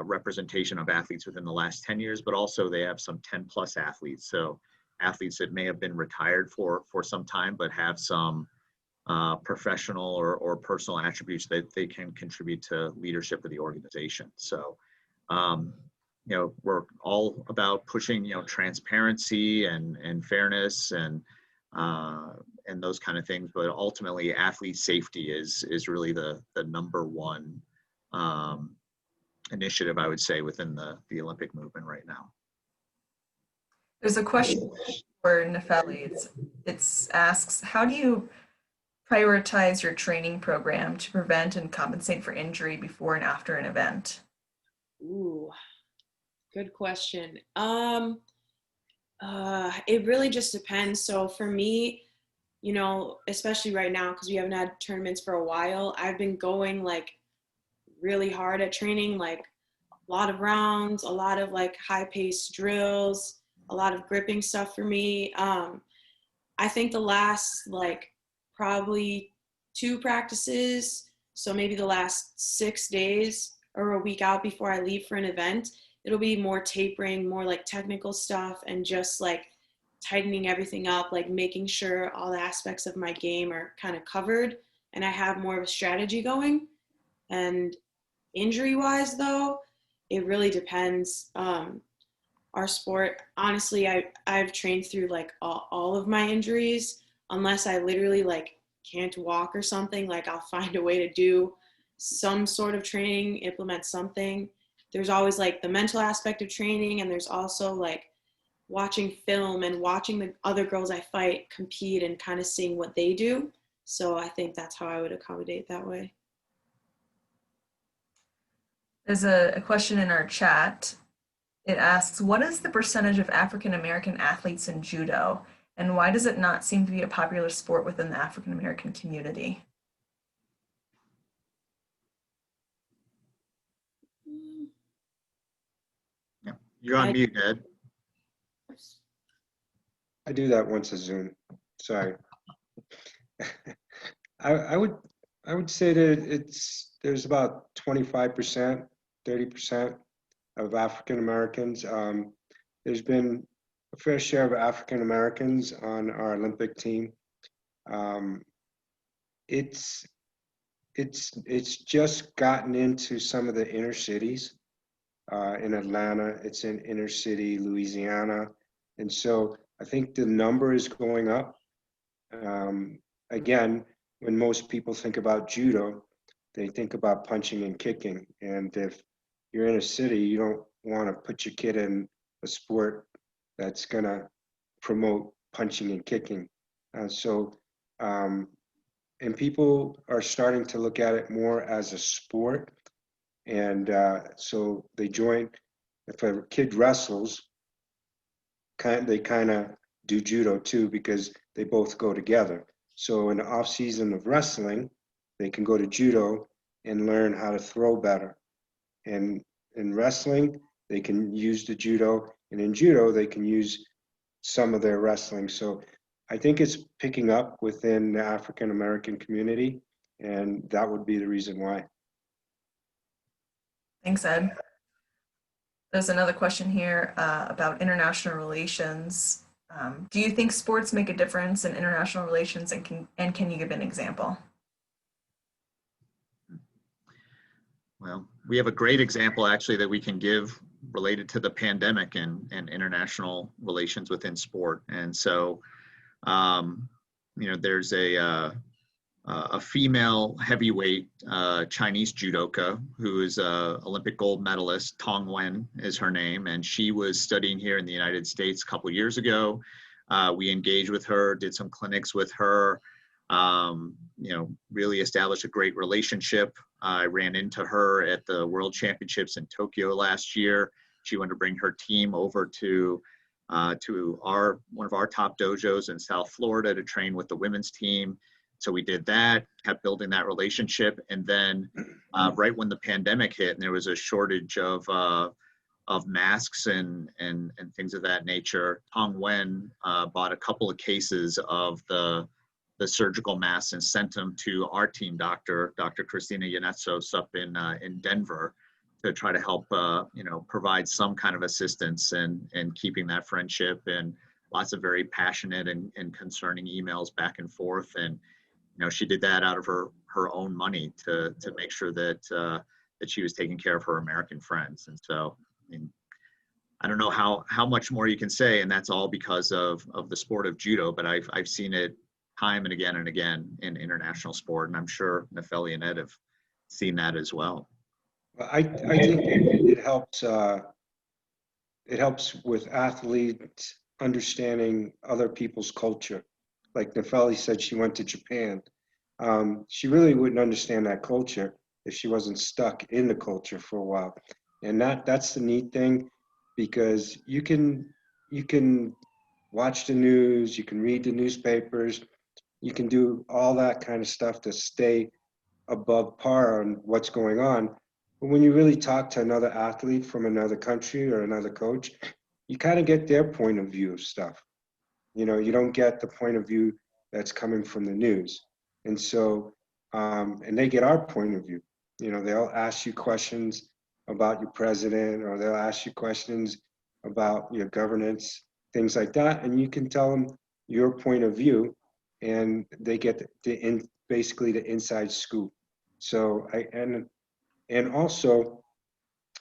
representation of athletes within the last 10 years, but also they have some 10 plus athletes. So athletes that may have been retired for some time, but have some professional or personal attributes that they can contribute to leadership of the organization. So, you know, we're all about pushing, you know, transparency and fairness and those kind of things, but ultimately athlete safety is really the number one initiative, I would say, within the Olympic movement right now. There's a question for Nefeli. It asks, how do you prioritize your training program to prevent and compensate for injury before and after an event? Ooh, Good question. It really just depends. So for me, you know, especially right now, because we haven't had tournaments for a while, I've been going like really hard at training, like a lot of rounds, a lot of like high paced drills, a lot of gripping stuff for me. I think the last like probably 2 practices, so maybe the last 6 days or a week out before I leave for an event, it'll be more tapering, more like technical stuff, and just like tightening everything up, like making sure all the aspects of my game are kind of covered and I have more of a strategy going. And injury wise, though, it really depends. Our sport, honestly, I've trained through like all of my injuries, unless I literally like can't walk or something. Like I'll find a way to do some sort of training, implement something. There's always like the mental aspect of training, and there's also like watching film and watching the other girls I fight compete and kind of seeing what they do. So I think that's how I would accommodate that way. There's a question in our chat. It asks, what is the percentage of African American athletes in judo, and why does it not seem to be a popular sport within the African American community? Yeah. You're on mute, Ed. I do that once a Zoom. Sorry. I would say that there's about 25%, 30% of African Americans. There's been a fair share of African Americans on our Olympic team. It's just gotten into some of the inner cities. In Atlanta, it's in inner city Louisiana, and so I think the number is going up. Again, when most people think about judo, they think about punching and kicking. And if you're in a city, you don't want to put your kid in a sport that's going to promote punching and kicking. And people are starting to look at it more as a sport. And so they join. If a kid wrestles, they kind of do judo too, because they both go together. So in the off season of wrestling, they can go to judo and learn how to throw better. And in wrestling, they can use the judo, and in judo, they can use some of their wrestling. So I think it's picking up within the African American community, and that would be the reason why. Thanks, Ed. There's another question here about international relations. Do you think sports make a difference in international relations, and can you give an example? Well, we have a great example actually that we can give related to the pandemic and international relations within sport. And so, you know, there's a female heavyweight Chinese judoka who is a Olympic gold medalist. Tong Wen is her name, and she was studying here in the United States a couple years ago. We engaged with her, did some clinics with her, you know, really established a great relationship. I ran into her at the World Championships in Tokyo last year. She wanted to bring her team over to one of our top dojos in South Florida to train with the women's team. So we did that, kept building that relationship, and then right when the pandemic hit and there was a shortage of masks and things of that nature, Tong Wen bought a couple of cases of the surgical masks and sent them to our team doctor, Dr. Christina Yanetsos up in Denver, to try to help you know, provide some kind of assistance and keeping that friendship, and lots of very passionate and concerning emails back and forth. And you know, she did that out of her own money to make sure that that she was taking care of her American friends. And so, I mean, I don't know how much more you can say, and that's all because of the sport of judo. But I've seen it time and again in international sport, and I'm sure Nefeli and Ed have seen that as well. I think it helps. It helps with athletes understanding other people's culture. Like Nefeli said, she went to Japan. She really wouldn't understand that culture if she wasn't stuck in the culture for a while. And that's the neat thing. because you can watch the news, you can read the newspapers, you can do all that kind of stuff to stay above par on what's going on. But when you really talk to another athlete from another country or another coach, you kind of get their point of view of stuff. You know, you don't get the point of view that's coming from the news. And so, and they get our point of view. You know, they'll ask you questions about your president, or they'll ask you questions about your governance, things like that. And you can tell them your point of view, and they get basically the inside scoop. So and also,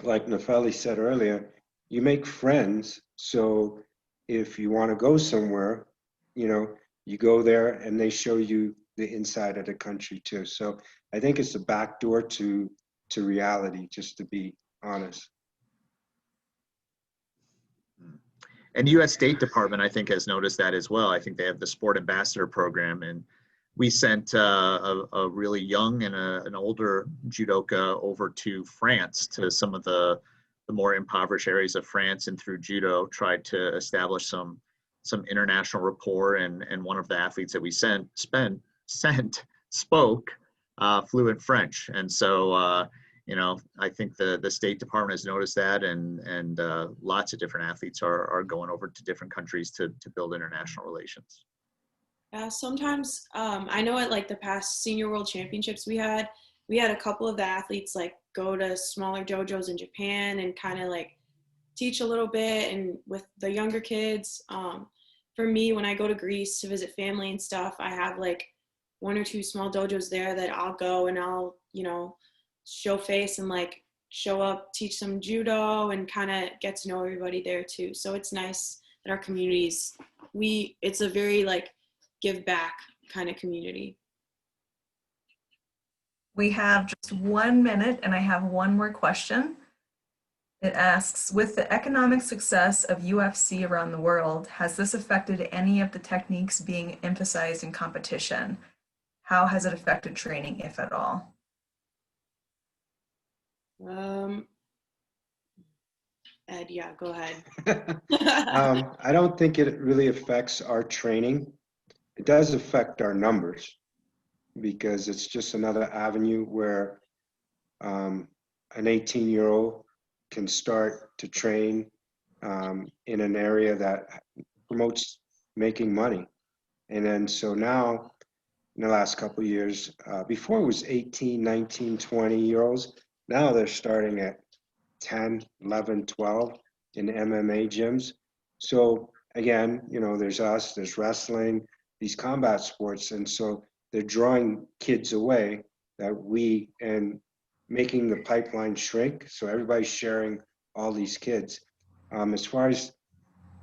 like Nefeli said earlier, you make friends. So if you want to go somewhere, you know, you go there and they show you the inside of the country too. So I think it's a backdoor to reality, just to be honest. And U.S. State Department, I think, has noticed that as well. I think they have the Sport Ambassador Program, and we sent a really young and an older judoka over to France, to some of the more impoverished areas of France, and through judo tried to establish some international rapport. And one of the athletes that we sent spoke fluent French, and so you know, I think the State Department has noticed that, and lots of different athletes are going over to different countries to build international relations. Sometimes I know at like the past senior world championships we had a couple of the athletes like go to smaller dojos in Japan and kind of like teach a little bit, and with the younger kids. For me, when I go to Greece to visit family and stuff, I have like 1 or 2 small dojos there that I'll go and I'll, you know, show face and like show up, teach some judo, and kind of get to know everybody there too. So it's nice that our communities, it's a very like give back kind of community. We have just 1 minute, and I have one more question. It asks, with the economic success of UFC around the world, has this affected any of the techniques being emphasized in competition? How has it affected training, if at all? Ed, yeah, go ahead. I don't think it really affects our training. It does affect our numbers, because it's just another avenue where an 18-year-old can start to train in an area that promotes making money. And then so now, in the last couple of years, before it was 18, 19, 20-year-olds, now they're starting at 10, 11, 12 in MMA gyms. So again, you know, there's us, there's wrestling, these combat sports, and so they're drawing kids away and making the pipeline shrink. So everybody's sharing all these kids. As far as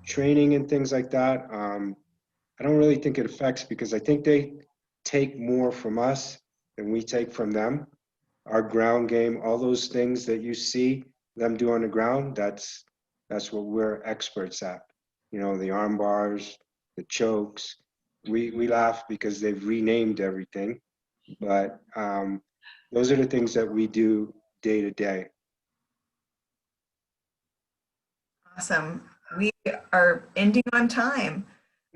training and things like that, I don't really think it affects, because I think they take more from us than we take from them. Our ground game, all those things that you see them do on the ground, that's what we're experts at. You know, the arm bars, the chokes. We laugh because they've renamed everything, but those are the things that we do day to day. Awesome. We are ending on time.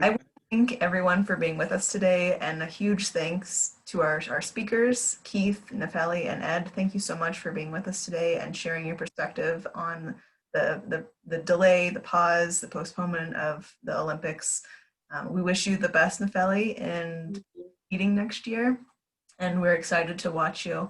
I want to thank everyone for being with us today, and a huge thanks to our speakers, Keith, Nefeli, and Ed. Thank you so much for being with us today and sharing your perspective on the delay, the pause, the postponement of the Olympics. We wish you the best, Nefeli, in competing next year, and we're excited to watch you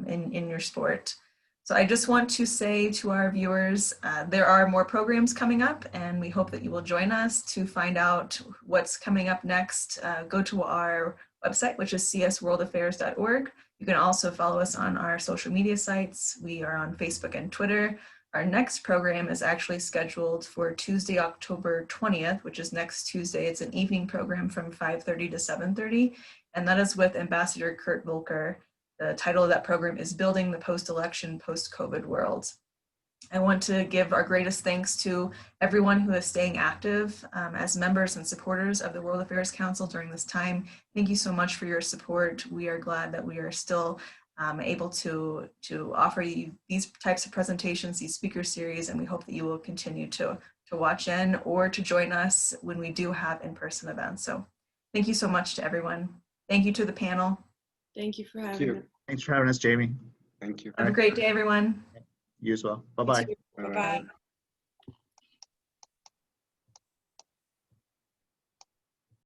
in your sport. So I just want to say to our viewers, there are more programs coming up, and we hope that you will join us. To find out what's coming up next, go to our website, which is csworldaffairs.org. You can also follow us on our social media sites. We are on Facebook and Twitter. Our next program is actually scheduled for Tuesday, October 20th, which is next Tuesday. It's an evening program from 5:30 to 7:30, and that is with Ambassador Kurt Volker. The title of that program is Building the Post-Election, Post-COVID World. I want to give our greatest thanks to everyone who is staying active as members and supporters of the World Affairs Council during this time. Thank you so much for your support. We are glad that we are still able to offer you these types of presentations, these speaker series, and we hope that you will continue to watch in or to join us when we do have in-person events. So thank you so much to everyone. Thank you to the panel. Thank you for Thank having you. me. Thanks for having us, Jamie. Thank you. Have a great day, everyone. You as well. Bye-bye. Bye-bye.